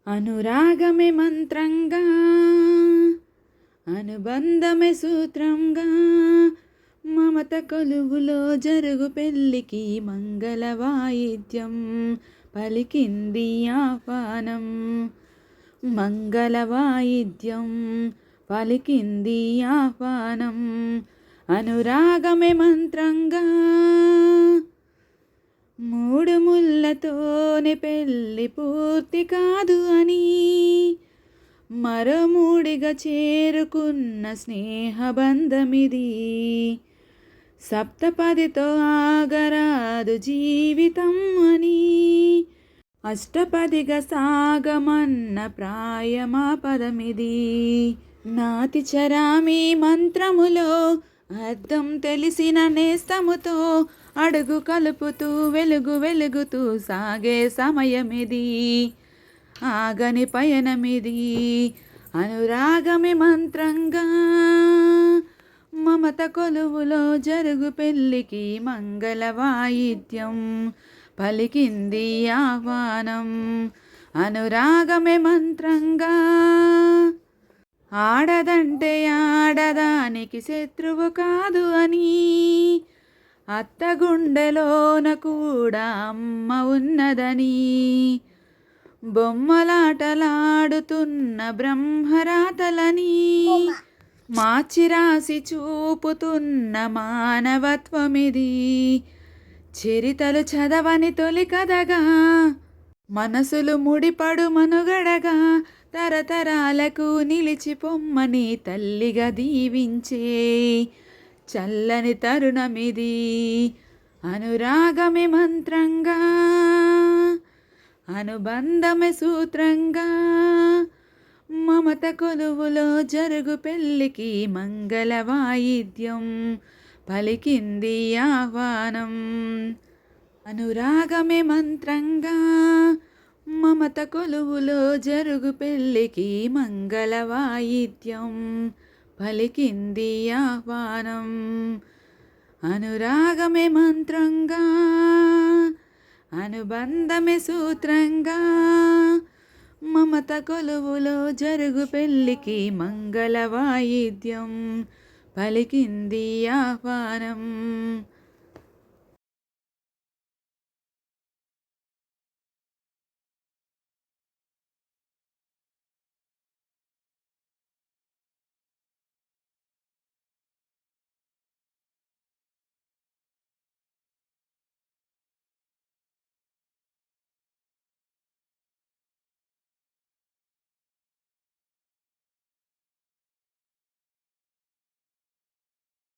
అనురాగమే మంత్రంగా, అనుబంధమే సూత్రంగా, మమత కొలువులో జరుగు పెళ్ళికి మంగళ వాయిద్యం పలికింది ఆహ్వానం. మంగళ వాయిద్యం పలికింది ఆహ్వానం. అనురాగమే మంత్రంగా, మూడు ముళ్ళతోనే పెళ్ళి పూర్తి కాదు అని మరో మూడిగా చేరుకున్న స్నేహబంధమిది. సప్తపదితో ఆగరాదు జీవితం అని అష్టపదిగా సాగమన్న ప్రాయమా పదమిది. నాతి చరామి మంత్రములో అర్థం తెలిసిన నేస్తముతో అడుగు కలుపుతూ వెలుగుతూ సాగే సమయమిది. ఆగని పయనమిది. అనురాగమే మంత్రంగా, మమత కొలువులో జరుగు పెళ్ళికి మంగళ వాయిద్యం పలికింది ఆహ్వానం. అనురాగమే మంత్రంగా, ఆడదంటే ఆడదానికి శత్రువు కాదు అని అత్త గుండెలోన కూడా అమ్మ ఉన్నదని బొమ్మలాటలాడుతున్న బ్రహ్మరాతలని మార్చిరాసి చూపుతున్న మానవత్వమిది. చరితలు చదవని తొలి కథగా, మనసులు ముడిపడు మనుగడగా, తరతరాలకు నిలిచిపొమ్మని తల్లిగా దీవించే చల్లని తరుణమిది. అనురాగమే మంత్రంగా, అనుబంధమే సూత్రంగా, మమత కొలువులో జరుగు పెళ్ళికి మంగళ వాయిద్యం పలికింది ఆహ్వానం. అనురాగమే మంత్రంగా, మమత కొలువులో జరుగు పెళ్ళికి మంగళ వాయిద్యం పలికింది ఆహ్వానం. అనురాగమే మంత్రంగా, అనుబంధమే సూత్రంగా, మమత కొలువులో జరుగు పెళ్ళికి మంగళ వాయిద్యం పలికింది ఆహ్వానం.